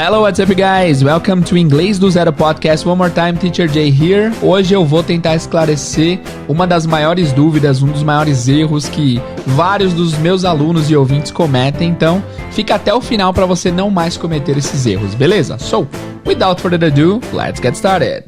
Hello, what's up, guys? Welcome to Inglês do Zero Podcast. One more time, Teacher Jay here. Hoje eu vou tentar esclarecer uma das maiores dúvidas, um dos maiores erros que vários dos meus alunos e ouvintes cometem. Então, fica até o final para você não mais cometer esses erros, beleza? So, without further ado, let's get started.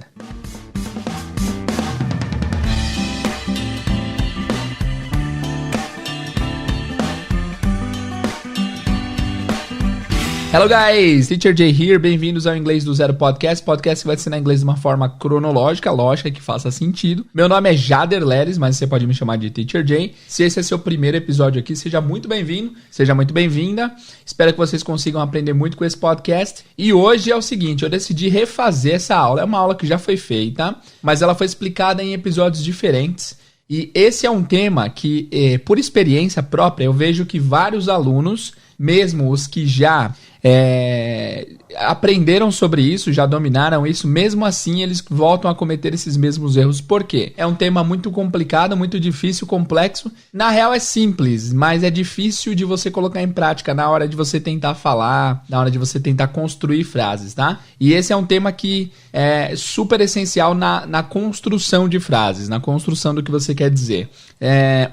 Hello guys, Teacher Jay here, bem-vindos ao Inglês do Zero Podcast, podcast que vai ensinar inglês de uma forma cronológica, lógica, que faça sentido. Meu nome é Jader Leres, mas você pode me chamar de Teacher Jay. Se esse é seu primeiro episódio aqui, seja muito bem-vindo, seja muito bem-vinda. Espero que vocês consigam aprender muito com esse podcast. E hoje é o seguinte, eu decidi refazer essa aula, é uma aula que já foi feita, mas ela foi explicada em episódios diferentes. E esse é um tema que, por experiência própria, eu vejo que vários alunos, mesmo os que já aprenderam sobre isso, já dominaram isso, mesmo assim eles voltam a cometer esses mesmos erros. Por quê? É um tema muito complicado, muito difícil, complexo. Na real é simples, mas é difícil de você colocar em prática na hora de você tentar falar, na hora de você tentar construir frases, tá? E esse é um tema que é super essencial na construção de frases, na construção do que você quer dizer.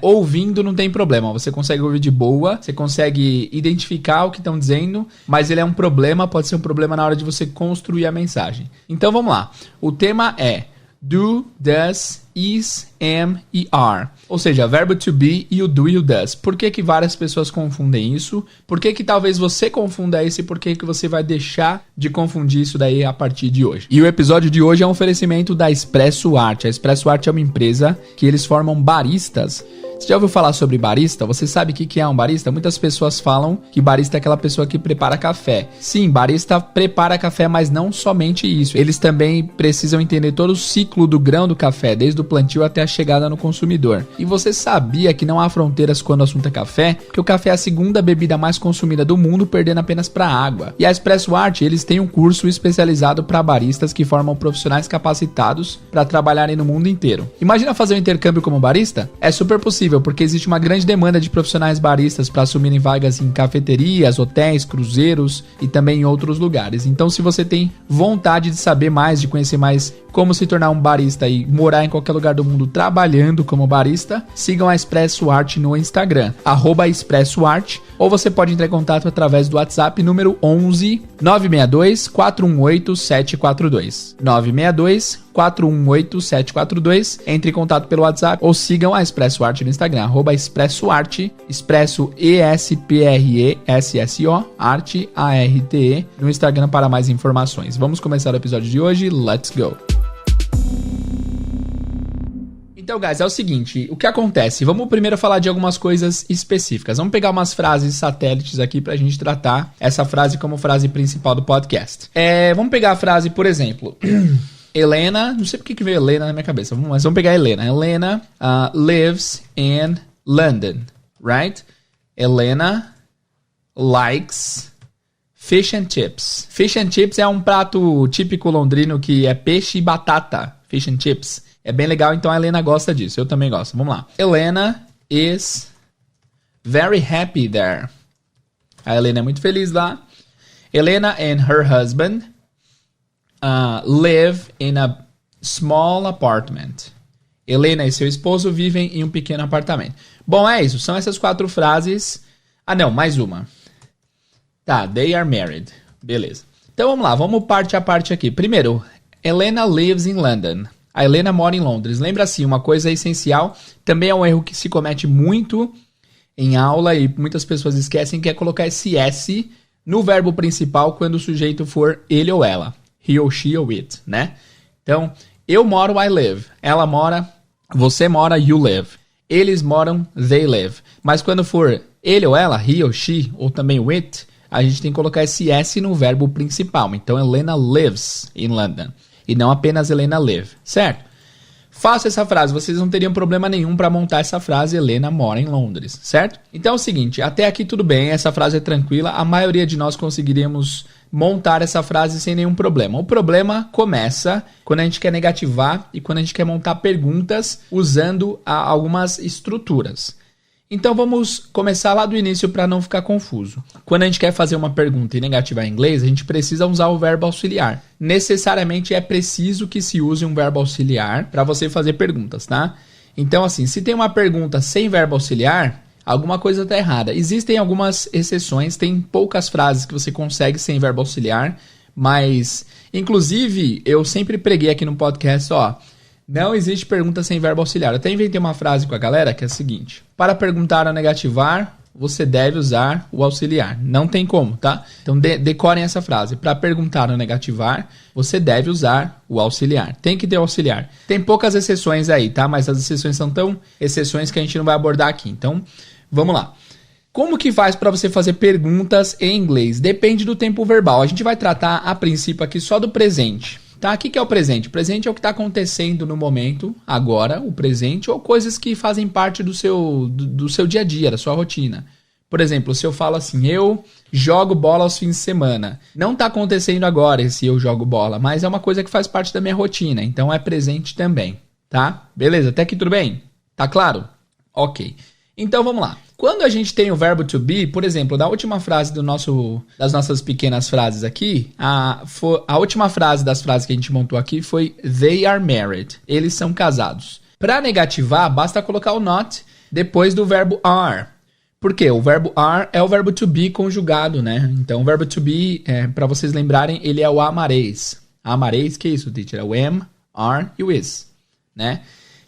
Ouvindo não tem problema, você consegue ouvir de boa, você consegue identificar o que estão dizendo, mas ele é um problema, pode ser um problema na hora de você construir a mensagem. Então vamos lá, o tema é do, does, is, am e are. Ou seja, verbo to be e o do e o does. Por que que várias pessoas confundem isso? Por que que talvez você confunda isso e por que que você vai deixar de confundir isso daí a partir de hoje? E o episódio de hoje é um oferecimento da Expresso Arte. A Expresso Arte é uma empresa que eles formam baristas. Você já ouviu falar sobre barista? Você sabe o que é um barista? Muitas pessoas falam que barista é aquela pessoa que prepara café. Sim, barista prepara café, mas não somente isso. Eles também precisam entender todo o ciclo do grão do café, desde o plantio até a chegada no consumidor. E você sabia que não há fronteiras quando o assunto é café? Porque o café é a segunda bebida mais consumida do mundo, perdendo apenas para a água. E a Expresso Arte, eles têm um curso especializado para baristas que formam profissionais capacitados para trabalharem no mundo inteiro. Imagina fazer um intercâmbio como barista? É super possível, porque existe uma grande demanda de profissionais baristas para assumirem vagas em cafeterias, hotéis, cruzeiros e também em outros lugares. Então, se você tem vontade de saber mais, de conhecer mais como se tornar um barista e morar em qualquer lugar do mundo trabalhando como barista, sigam a Expresso Arte no Instagram, @ExpressoArte, ou você pode entrar em contato através do WhatsApp número 11 962 418 742. 962 418 742. Entre em contato pelo WhatsApp ou sigam a Expresso Arte no Instagram, @ExpressoArte, Expresso ESPRESSO, Arte ARTE, no Instagram para mais informações. Vamos começar o episódio de hoje, let's go! Então, guys, é o seguinte, o que acontece? Vamos primeiro falar de algumas coisas específicas. Vamos pegar umas frases satélites aqui pra gente tratar essa frase como frase principal do podcast. Vamos pegar a frase, por exemplo, Helena, não sei porque que veio Helena na minha cabeça, mas vamos pegar Helena. Helena lives in London, right? Helena likes fish and chips. Fish and chips é um prato típico londrino que é peixe e batata. Fish and chips. É bem legal, então a Helena gosta disso. Eu também gosto. Vamos lá. Helena is very happy there. A Helena é muito feliz lá. Helena and her husband live in a small apartment. Helena e seu esposo vivem em um pequeno apartamento. Bom, é isso. São essas 4 frases. Ah, não. Mais uma. Tá. They are married. Beleza. Então, vamos lá. Vamos parte a parte aqui. Primeiro, Helena lives in London. A Helena mora em Londres. Lembra assim, uma coisa essencial, também é um erro que se comete muito em aula e muitas pessoas esquecem, que é colocar esse S no verbo principal quando o sujeito for ele ou ela. He ou she ou it, né? Então, eu moro, I live. Ela mora, você mora, you live. Eles moram, they live. Mas quando for ele ou ela, he ou she, ou também o it, a gente tem que colocar esse S no verbo principal. Então, Helena lives in London. E não apenas Helena live, certo? Faça essa frase, vocês não teriam problema nenhum para montar essa frase, Helena mora em Londres, certo? Então é o seguinte, até aqui tudo bem, essa frase é tranquila, a maioria de nós conseguiríamos montar essa frase sem nenhum problema. O problema começa quando a gente quer negativar e quando a gente quer montar perguntas usando algumas estruturas. Então vamos começar lá do início para não ficar confuso. Quando a gente quer fazer uma pergunta e negativar em inglês, a gente precisa usar o verbo auxiliar. Necessariamente é preciso que se use um verbo auxiliar para você fazer perguntas, tá? Então assim, se tem uma pergunta sem verbo auxiliar, alguma coisa está errada. Existem algumas exceções, tem poucas frases que você consegue sem verbo auxiliar, mas inclusive eu sempre preguei aqui no podcast, não existe pergunta sem verbo auxiliar. Eu até inventei uma frase com a galera que é a seguinte: para perguntar ou negativar, você deve usar o auxiliar. Não tem como, tá? Então decorem essa frase. Para perguntar ou negativar, você deve usar o auxiliar. Tem que ter o auxiliar. Tem poucas exceções aí, tá? Mas as exceções são tão exceções que a gente não vai abordar aqui. Então, vamos lá. Como que faz para você fazer perguntas em inglês? Depende do tempo verbal. A gente vai tratar, a princípio, aqui só do presente. Tá? O que é o presente? O presente é o que está acontecendo no momento, agora, o presente, ou coisas que fazem parte do seu dia a dia, da sua rotina. Por exemplo, se eu falo assim, eu jogo bola aos fins de semana. Não está acontecendo agora esse eu jogo bola, mas é uma coisa que faz parte da minha rotina, então é presente também, tá? Beleza, até aqui tudo bem? Tá claro? Ok. Então vamos lá. Quando a gente tem o verbo to be, por exemplo, da última frase das nossas pequenas frases aqui, a última frase das frases que a gente montou aqui foi they are married. Eles são casados. Para negativar, basta colocar o not depois do verbo are. Por quê? O verbo are é o verbo to be conjugado, né? Então o verbo to be, para vocês lembrarem, ele é o amareis. Amareis, que é isso, teacher? É o am, are e o is, né?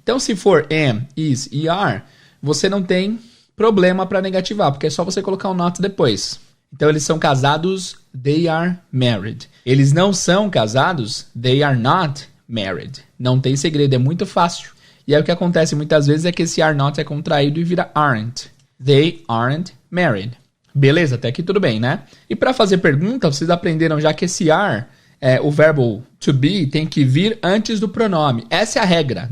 Então se for am, is e are, você não tem problema para negativar, porque é só você colocar o not depois. Então eles são casados, they are married. Eles não são casados, they are not married. Não tem segredo, é muito fácil. E aí o que acontece muitas vezes é que esse are not é contraído e vira aren't. They aren't married. Beleza, até aqui tudo bem, né? E para fazer pergunta, vocês aprenderam já que esse are, o verbo to be, tem que vir antes do pronome. Essa é a regra.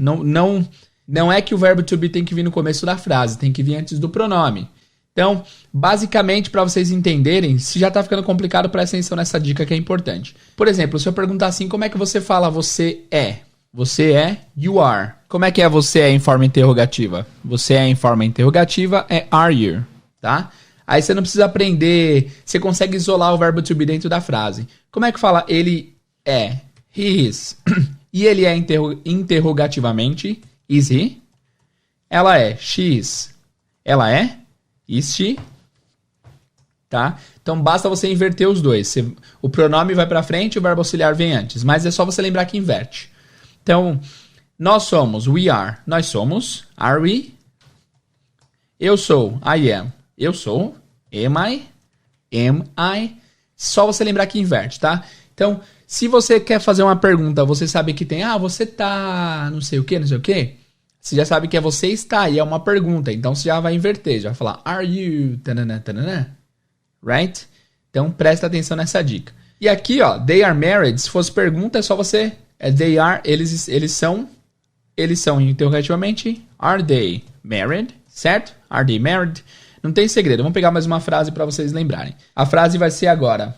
Não é que o verbo to be tem que vir no começo da frase, tem que vir antes do pronome. Então, basicamente, para vocês entenderem, se já está ficando complicado, presta atenção nessa dica que é importante. Por exemplo, se eu perguntar assim, como é que você fala você é? Você é, you are. Como é que é você é em forma interrogativa? Você é em forma interrogativa é are you, tá? Aí você não precisa aprender, você consegue isolar o verbo to be dentro da frase. Como é que fala ele é? He is. E ele é interrogativamente? Is he? Ela é. She is. Ela é. Is she? Tá? Então basta você inverter os dois. O pronome vai para frente e o verbo auxiliar vem antes. Mas é só você lembrar que inverte. Então, nós somos. We are. Nós somos. Are we? Eu sou. I am. Eu sou. Am I? Am I? Só você lembrar que inverte, tá? Então, se você quer fazer uma pergunta, você sabe que tem, você tá não sei o que, não sei o que. Você já sabe que é você está e é uma pergunta. Então você já vai inverter, já vai falar are you, tanana, tanana, right? Então presta atenção nessa dica. E aqui, they are married, se fosse pergunta é só você, they are, eles são interrogativamente, are they married, certo? Are they married? Não tem segredo, vamos pegar mais uma frase para vocês lembrarem. A frase vai ser agora,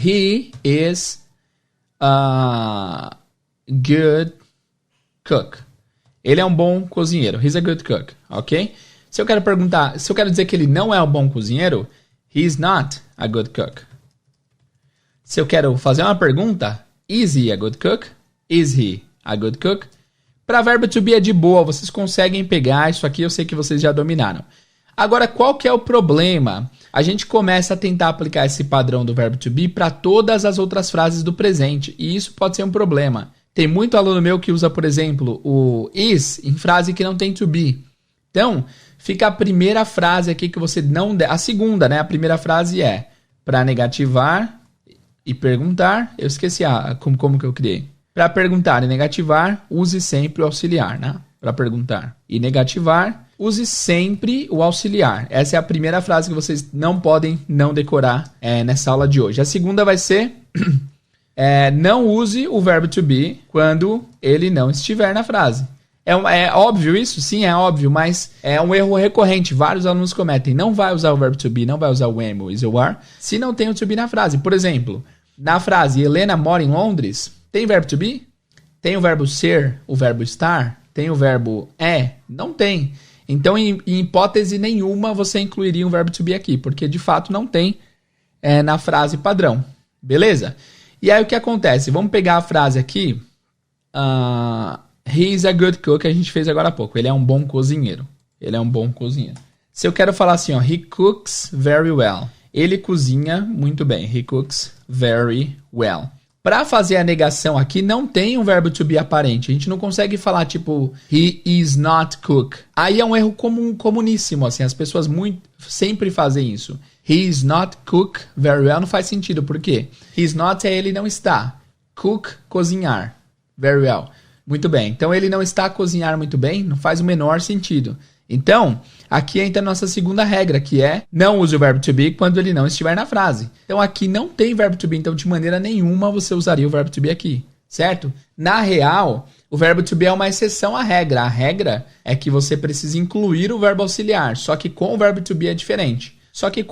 he is a good cook. Ele é um bom cozinheiro. He's a good cook, ok? Se eu quero dizer que ele não é um bom cozinheiro, he's not a good cook. Se eu quero fazer uma pergunta, is he a good cook? Is he a good cook? Para verbo to be é de boa, vocês conseguem pegar isso aqui, eu sei que vocês já dominaram. Agora, qual que é o problema? A gente começa a tentar aplicar esse padrão do verbo to be para todas as outras frases do presente, e isso pode ser um problema. Tem muito aluno meu que usa, por exemplo, o is em frase que não tem to be. Então, fica a primeira frase aqui que você não... A segunda, né? A primeira frase é para negativar e perguntar. Eu esqueci como que eu criei. Para perguntar e negativar, use sempre o auxiliar, né? Para perguntar e negativar, use sempre o auxiliar. Essa é a primeira frase que vocês não podem não decorar nessa aula de hoje. A segunda vai ser... não use o verbo to be quando ele não estiver na frase. É óbvio isso? Sim, é óbvio, mas é um erro recorrente. Vários alunos cometem. Não vai usar o verbo to be, não vai usar o am, o is, o are, se não tem o to be na frase. Por exemplo, na frase Helena mora em Londres, tem verbo to be? Tem o verbo ser, o verbo estar? Tem o verbo Não tem. Então, em hipótese nenhuma, você incluiria um verbo to be aqui, porque de fato não tem na frase padrão. Beleza? E aí o que acontece? Vamos pegar a frase aqui. He is a good cook, a gente fez agora há pouco. Ele é um bom cozinheiro. Ele é um bom cozinheiro. Se eu quero falar assim, ó, he cooks very well. Ele cozinha muito bem. He cooks very well. Para fazer a negação aqui, não tem um verbo to be aparente. A gente não consegue falar, tipo, he is not cook. Aí é um erro comuníssimo, assim. As pessoas sempre fazem isso. He is not cook very well não faz sentido. Por quê? He is not é ele não está. Cook, cozinhar. Very well. Muito bem. Então, ele não está a cozinhar muito bem, não faz o menor sentido. Então, aqui entra a nossa segunda regra, que é não use o verbo to be quando ele não estiver na frase. Então, aqui não tem verbo to be, então de maneira nenhuma você usaria o verbo to be aqui, certo? Na real, o verbo to be é uma exceção à regra. A regra é que você precisa incluir o verbo auxiliar, só que com o verbo to be é diferente. Só que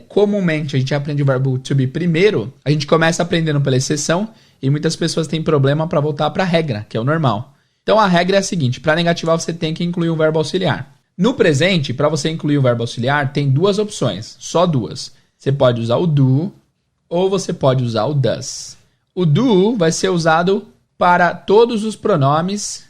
comumente a gente aprende o verbo to be primeiro, a gente começa aprendendo pela exceção e muitas pessoas têm problema para voltar para a regra, que é o normal. Então, a regra é a seguinte, para negativar você tem que incluir um verbo auxiliar. No presente, para você incluir o verbo auxiliar, tem duas opções, só duas. Você pode usar o do ou você pode usar o does. O do vai ser usado para todos os pronomes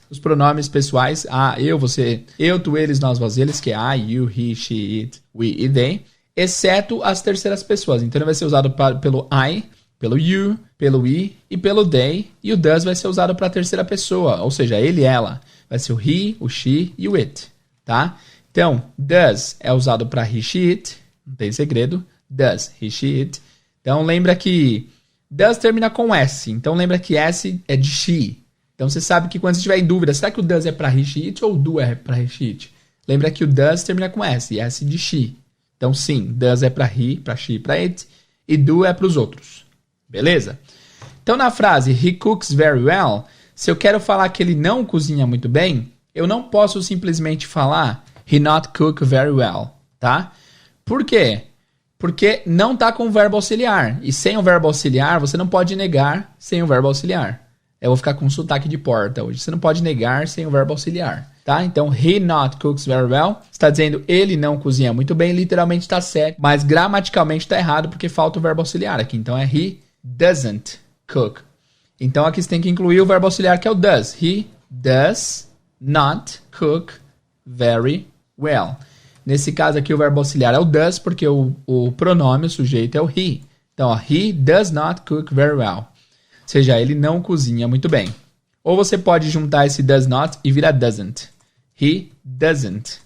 pessoais, eu, você, eu, tu, eles, nós, vós, eles, que é I, you, he, she, it, we e they, exceto as terceiras pessoas. Então, ele vai ser usado pelo I, pelo you, pelo we e pelo they. E o does vai ser usado para a terceira pessoa, ou seja, ele e ela. Vai ser o he, o she e o it, tá? Então, does é usado para he, she, it. Não tem segredo. Does, he, she, it. Então, lembra que does termina com S. Então, lembra que S é de she. Então, você sabe que quando você estiver em dúvida, será que o does é para he, she, it ou o do é para he, she, it? Lembra que o does termina com S, S de she. Então, sim, does é para he, para she, para it. E do é para os outros. Beleza? Então, na frase he cooks very well, se eu quero falar que ele não cozinha muito bem, eu não posso simplesmente falar he not cook very well, tá? Por quê? Porque não tá com o verbo auxiliar. E sem o verbo auxiliar, você não pode negar sem o verbo auxiliar. Eu vou ficar com sotaque de porta hoje. Você não pode negar sem o verbo auxiliar, tá? Então, he not cooks very well está dizendo ele não cozinha muito bem, literalmente está certo, mas gramaticalmente está errado porque falta o verbo auxiliar aqui. Então, é he doesn't cook. Então, aqui você tem que incluir o verbo auxiliar que é o does. He does not cook very well. Nesse caso aqui, o verbo auxiliar é o does, porque o pronome, o sujeito, é o he. Então, ó, he does not cook very well. Ou seja, ele não cozinha muito bem. Ou você pode juntar esse does not e virar doesn't. He doesn't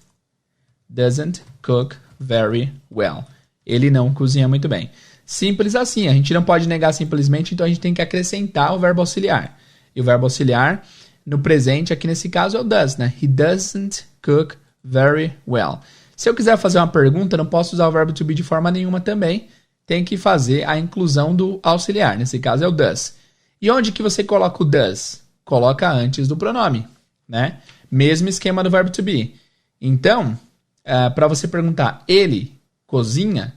cook very well. Ele não cozinha muito bem. Simples assim, a gente não pode negar simplesmente, então a gente tem que acrescentar o verbo auxiliar. E o verbo auxiliar, no presente, aqui nesse caso, é o does, né? He doesn't cook very well. Se eu quiser fazer uma pergunta, não posso usar o verbo to be de forma nenhuma também. Tem que fazer a inclusão do auxiliar. Nesse caso, é o does. E onde que você coloca o does? Coloca antes do pronome, né? Mesmo esquema do verbo to be. Então, para você perguntar, ele cozinha?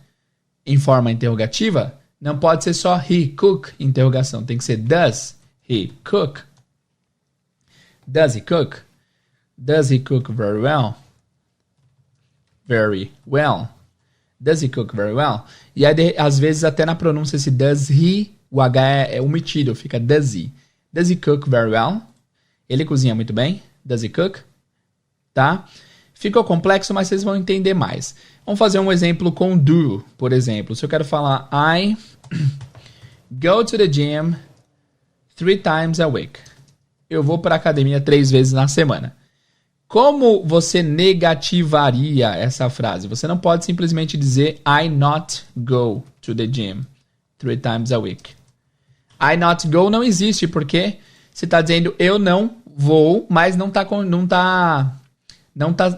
Em forma interrogativa, não pode ser só he cook, interrogação. Tem que ser does he cook? Does he cook? Does he cook very well? Very well. Does he cook very well? E aí, às vezes, até na pronúncia, esse does he, o H é omitido, fica does he. Does he cook very well? Ele cozinha muito bem? Does he cook? Tá? Ficou complexo, mas vocês vão entender mais. Vamos fazer um exemplo com do, por exemplo. Se eu quero falar I go to the gym 3 times a week. Eu vou para a academia 3 vezes na semana. Como você negativaria essa frase? Você não pode simplesmente dizer I not go to the gym 3 times a week. I not go não existe porque você está dizendo eu não vou, mas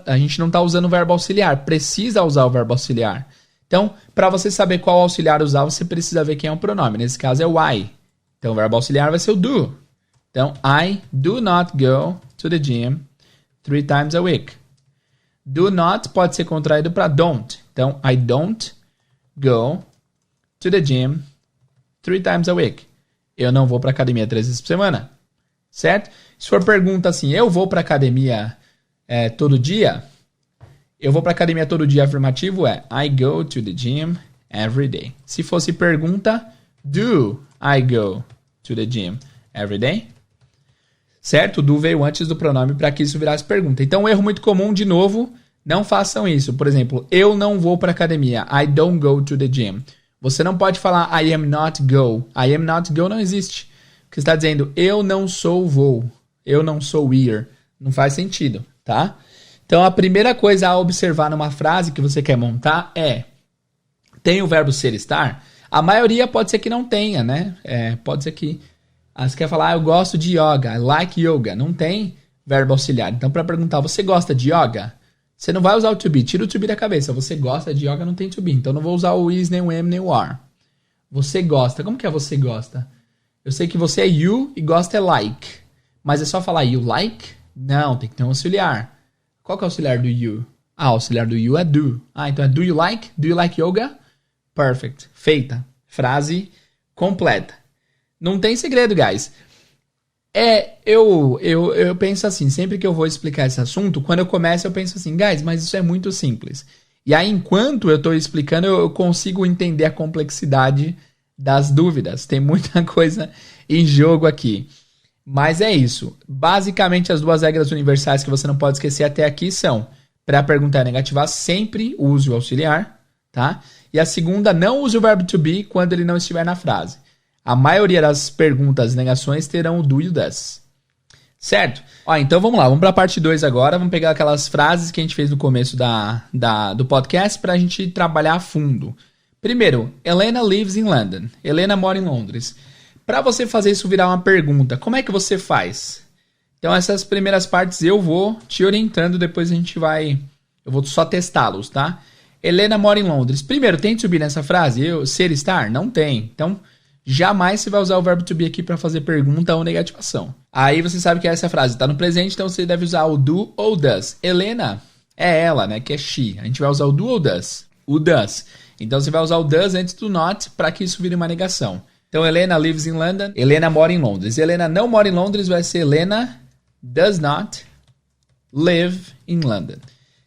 a gente não está usando o verbo auxiliar. Precisa usar o verbo auxiliar. Então, para você saber qual auxiliar usar, você precisa ver quem é o pronome. Nesse caso é o I. Então, o verbo auxiliar vai ser o do. Então, I do not go to the gym 3 times a week. Do not pode ser contraído para don't. Então, I don't go to the gym 3 times a week. Eu não vou para a academia 3 vezes por semana. certo? Se for pergunta assim, eu vou pra academia todo dia? Eu vou pra academia todo dia, afirmativo é I go to the gym every day. Se fosse pergunta, do I go to the gym every day? Certo? O do veio antes do pronome para que isso virasse pergunta. Então, um erro muito comum, de novo, não façam isso. Por exemplo, eu não vou para academia. I don't go to the gym. Você não pode falar I am not go. I am not go não existe. Porque você está dizendo eu não sou vou. Eu não sou ir. Não faz sentido, tá? Então, a primeira coisa a observar numa frase que você quer montar é tem o verbo ser estar? A maioria pode ser que não tenha, né? Pode ser que você quer falar, eu gosto de yoga, I like yoga. Não tem verbo auxiliar. Então, para perguntar, você gosta de yoga? Você não vai usar o to be. Tira o to be da cabeça. Você gosta de yoga, não tem to be. Então, não vou usar o is, nem o am, nem o are. Você gosta. Como que é você gosta? Eu sei que você é you e gosta é like. Mas é só falar you like? Não, tem que ter um auxiliar. Qual que é o auxiliar do you? O auxiliar do you é do. Então é do you like? Do you like yoga? Perfect. Feita. Frase completa. Não tem segredo, guys. Eu penso assim, sempre que eu vou explicar esse assunto, quando eu começo eu penso assim, guys, mas isso é muito simples. E aí, enquanto eu estou explicando, eu consigo entender a complexidade das dúvidas. Tem muita coisa em jogo aqui. Mas é isso. Basicamente, as duas regras universais que você não pode esquecer até aqui são, para perguntar e negativar, sempre use o auxiliar, tá? E a segunda, não use o verbo to be quando ele não estiver na frase. A maioria das perguntas e negações terão o do e o does. Certo? Então vamos lá, vamos para a parte 2 agora. Vamos pegar aquelas frases que a gente fez no começo do podcast para a gente trabalhar a fundo. Primeiro, Helena lives in London. Helena mora em Londres. Para você fazer isso virar uma pergunta, como é que você faz? Então essas primeiras partes eu vou te orientando, depois a gente vai... Eu vou só testá-los, tá? Helena mora em Londres. Primeiro, tem to be nessa frase? Ser estar? Não tem. Então... jamais você vai usar o verbo to be aqui para fazer pergunta ou negativação. Aí você sabe que essa frase está no presente, então você deve usar o do ou does. Helena é ela, né? Que é she. A gente vai usar o do ou does. O does. Então você vai usar o does antes do not para que isso vire uma negação. Então Helena lives in London. Helena mora em Londres. Helena não mora em Londres vai ser Helena does not live in London.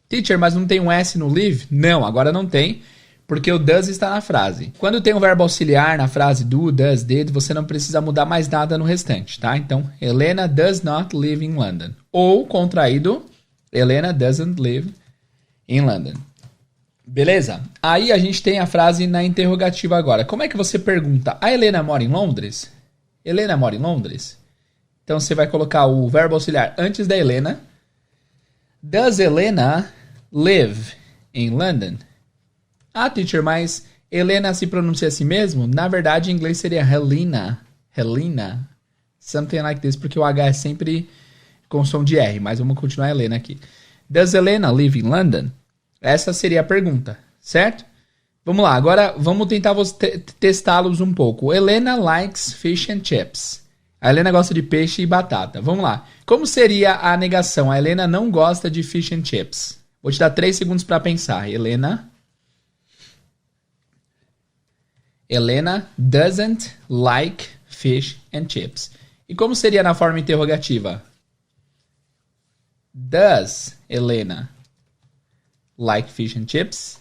Teacher, mas não tem um S no live? Não, agora não tem. Porque o does está na frase. Quando tem um verbo auxiliar na frase do, does, did, você não precisa mudar mais nada no restante, tá? Então, Helena does not live in London. Ou, contraído, Helena doesn't live in London. Beleza? Aí a gente tem a frase na interrogativa agora. Como é que você pergunta? A Helena mora em Londres? Helena mora em Londres? Então, você vai colocar o verbo auxiliar antes da Helena. Does Helena live in London? Teacher, mas Helena se pronuncia assim mesmo? Na verdade, em inglês seria Helena. Helena. Something like this, porque o H é sempre com som de R, mas vamos continuar Helena aqui. Does Helena live in London? Essa seria a pergunta, certo? Vamos lá, agora vamos tentar testá-los um pouco. Helena likes fish and chips. A Helena gosta de peixe e batata. Vamos lá. Como seria a negação? A Helena não gosta de fish and chips. Vou te dar 3 segundos para pensar. Helena doesn't like fish and chips. E como seria na forma interrogativa? Does Helena like fish and chips?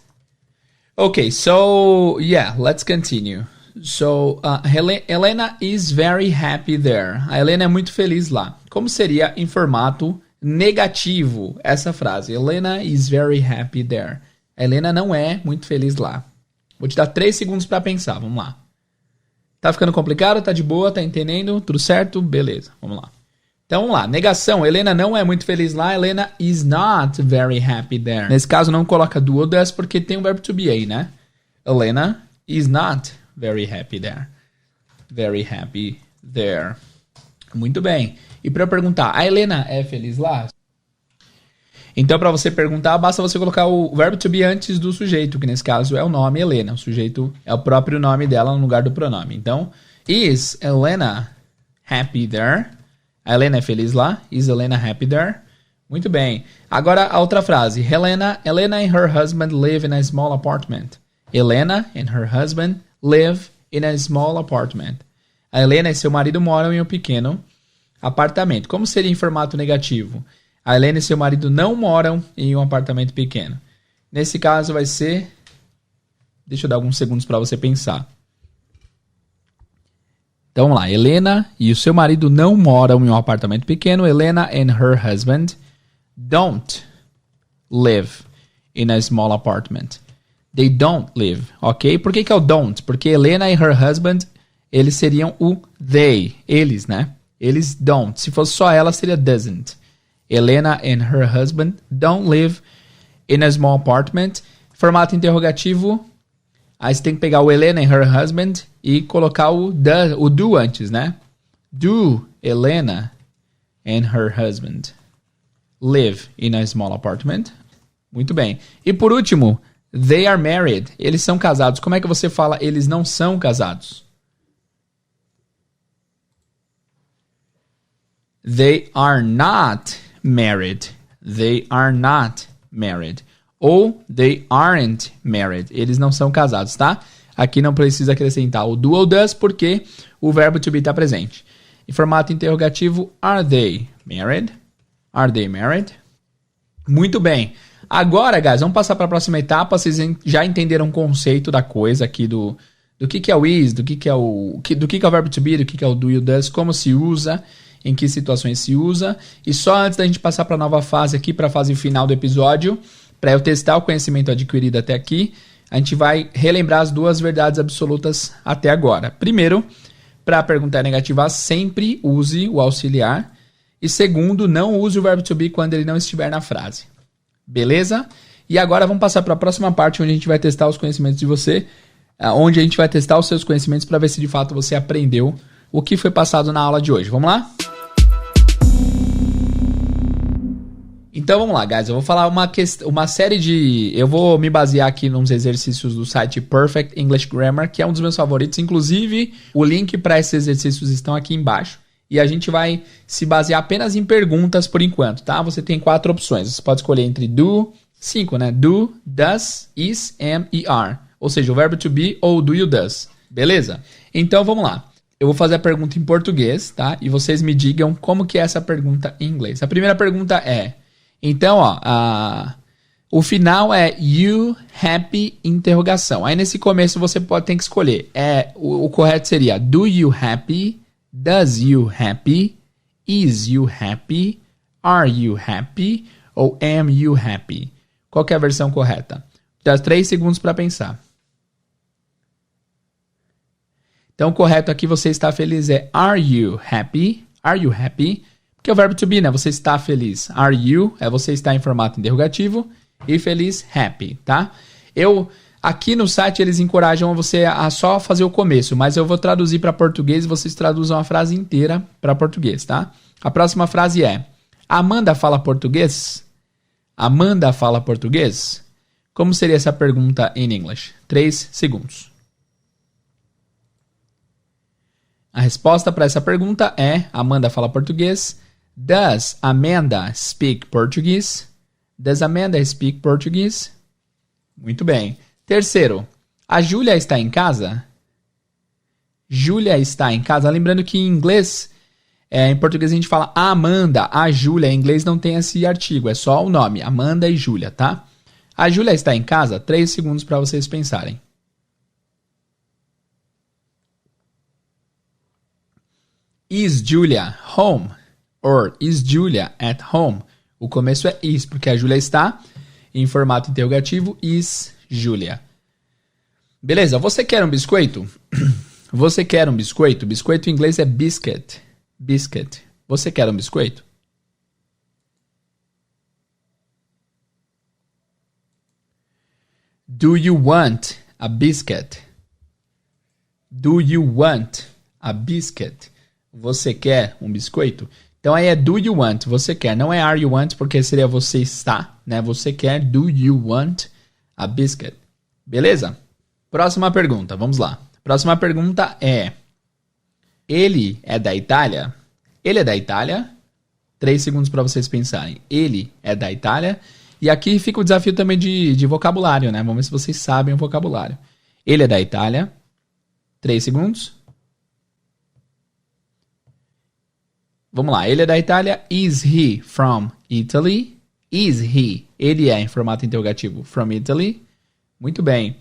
Okay, so yeah, let's continue. So, Helena is very happy there. A Helena é muito feliz lá. Como seria em formato negativo essa frase? Helena is very happy there. A Helena não é muito feliz lá. Vou te dar 3 segundos para pensar, vamos lá. Tá ficando complicado? Tá de boa? Tá entendendo? Tudo certo? Beleza, vamos lá. Então vamos lá, negação, Helena não é muito feliz lá, Helena is not very happy there. Nesse caso não coloca do ou does porque tem um verbo to be aí, né? Helena is not very happy there. Very happy there. Muito bem. E para eu perguntar, a Helena é feliz lá? Então, para você perguntar, basta você colocar o verbo to be antes do sujeito, que nesse caso é o nome Helena. O sujeito é o próprio nome dela no lugar do pronome. Então, is Helena happy there? A Helena é feliz lá? Is Helena happy there? Muito bem. Agora, a outra frase. Helena and her husband live in a small apartment. Helena and her husband live in a small apartment. A Helena e seu marido moram em um pequeno apartamento. Como seria em formato negativo? A Helena e seu marido não moram em um apartamento pequeno. Nesse caso vai ser... Deixa eu dar alguns segundos para você pensar. Então vamos lá. Helena e o seu marido não moram em um apartamento pequeno. Helena and her husband don't live in a small apartment. They don't live, ok? Por que é o don't? Porque Helena e her husband, eles seriam o they. Eles, né? Eles don't. Se fosse só ela, seria doesn't. Helena and her husband don't live in a small apartment. Formato interrogativo. Aí você tem que pegar o Helena and her husband e colocar o do antes, né? Do Helena and her husband live in a small apartment? Muito bem. E por último, they are married. Eles são casados. Como é que você fala eles não são casados? They are not married. They are not married. Ou they aren't married. Eles não são casados, tá? Aqui não precisa acrescentar o do ou does porque o verbo to be está presente. Em formato interrogativo, are they married? Are they married? Muito bem. Agora, guys, vamos passar para a próxima etapa. Vocês já entenderam o conceito da coisa aqui do que é o is, do que é o verbo to be, do que é o do e o does, como se usa, em que situações se usa. E só antes da gente passar para a nova fase aqui, para a fase final do episódio, para eu testar o conhecimento adquirido até aqui, a gente vai relembrar as duas verdades absolutas até agora. Primeiro, para perguntar negativar, sempre use o auxiliar. E segundo, não use o verbo to be quando ele não estiver na frase. Beleza? E agora vamos passar para a próxima parte, onde a gente vai testar os conhecimentos de você, onde a gente vai testar os seus conhecimentos para ver se de fato você aprendeu o que foi passado na aula de hoje. Vamos lá? Então vamos lá, guys. Eu vou falar uma série de... Eu vou me basear aqui nos exercícios do site Perfect English Grammar, que é um dos meus favoritos. Inclusive, o link para esses exercícios estão aqui embaixo. E a gente vai se basear apenas em perguntas por enquanto, tá? Você tem 4 opções. Você pode escolher entre do, 5, né? Do, does, is, am e are. Ou seja, o verbo to be ou do e o does. Beleza? Então vamos lá. Eu vou fazer a pergunta em português, tá? E vocês me digam como que é essa pergunta em inglês. A primeira pergunta é... Então, ó, o final é you happy, interrogação. Aí nesse começo você tem que escolher. O correto seria do you happy, does you happy, is you happy, are you happy ou am you happy? Qual que é a versão correta? Dá 3 segundos para pensar. Então, o correto aqui, você está feliz, é are you happy? Are you happy? Que é o verbo to be, né? Você está feliz. Are you? É você está em formato interrogativo. E feliz, happy, tá? Aqui no site, eles encorajam você a só fazer o começo. Mas eu vou traduzir para português e vocês traduzam a frase inteira para português, tá? A próxima frase é... Amanda fala português? Amanda fala português? Como seria essa pergunta em English? 3 segundos. A resposta para essa pergunta é... Amanda fala português... Does Amanda speak Portuguese? Does Amanda speak Portuguese? Muito bem. Terceiro, a Júlia está em casa? Júlia está em casa. Lembrando que em inglês, em português a gente fala a Amanda, a Júlia. Em inglês não tem esse artigo, é só o nome, Amanda e Júlia, tá? A Júlia está em casa? 3 segundos para vocês pensarem. Is Julia home? Or is Julia at home? O começo é is, porque a Julia está em formato interrogativo. Is Julia. Beleza, você quer um biscoito? Você quer um biscoito? Biscoito em inglês é biscuit. Biscuit. Você quer um biscoito? Do you want a biscuit? Do you want a biscuit? Você quer um biscoito? Então aí é do you want, você quer. Não é are you want, porque seria você está, né? Você quer, do you want a biscuit? Beleza? Próxima pergunta, vamos lá. Próxima pergunta é... Ele é da Itália? Ele é da Itália? 3 segundos para vocês pensarem. Ele é da Itália? E aqui fica o desafio também de vocabulário, né? Vamos ver se vocês sabem o vocabulário. Ele é da Itália? 3 segundos. Vamos lá, ele é da Itália. Is he from Italy? Is he? Ele é em formato interrogativo. From Italy? Muito bem.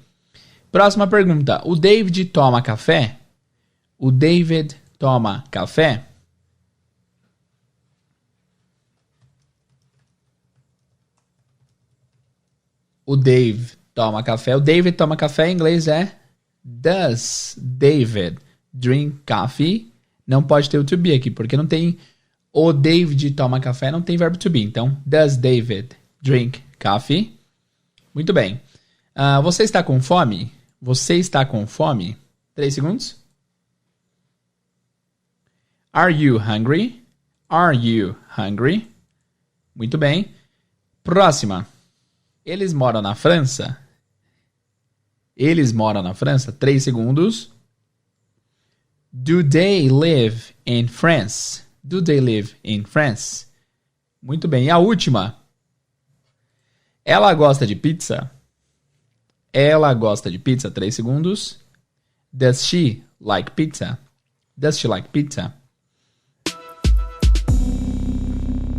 Próxima pergunta. O David toma café? O David toma café? O Dave toma café. O David toma café em inglês é Does David drink coffee? Não pode ter o to be aqui, porque não tem o David toma café, não tem verbo to be. Então, does David drink coffee? Muito bem. Você está com fome? Você está com fome? 3 segundos. Are you hungry? Are you hungry? Muito bem. Próxima. Eles moram na França? Eles moram na França? 3 segundos. Do they live in France? Do they live in France? Muito bem. E a última. Ela gosta de pizza? Ela gosta de pizza? 3 segundos. Does she like pizza? Does she like pizza?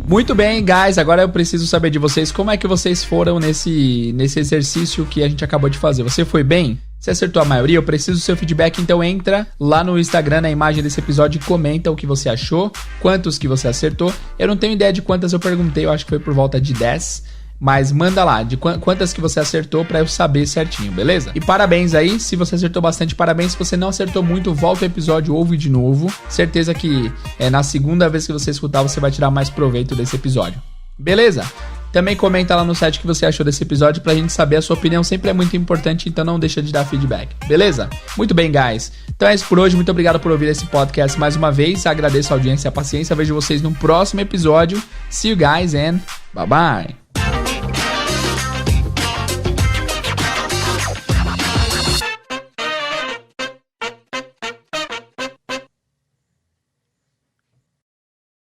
Muito bem, guys. Agora eu preciso saber de vocês como é que vocês foram nesse exercício que a gente acabou de fazer. Você foi bem? Você acertou a maioria? Eu preciso do seu feedback, então entra lá no Instagram, na imagem desse episódio, e comenta o que você achou, quantos que você acertou. Eu não tenho ideia de quantas eu perguntei, eu acho que foi por volta de 10. Mas manda lá, de quantas que você acertou pra eu saber certinho, beleza? E parabéns aí, se você acertou bastante, parabéns. Se você não acertou muito, volta o episódio, ouve de novo. Certeza que na segunda vez que você escutar, você vai tirar mais proveito desse episódio. Beleza? Também comenta lá no site o que você achou desse episódio pra gente saber. A sua opinião sempre é muito importante, então não deixa de dar feedback, beleza? Muito bem, guys. Então é isso por hoje. Muito obrigado por ouvir esse podcast mais uma vez. Agradeço a audiência e a paciência. Vejo vocês no próximo episódio. See you guys and bye bye.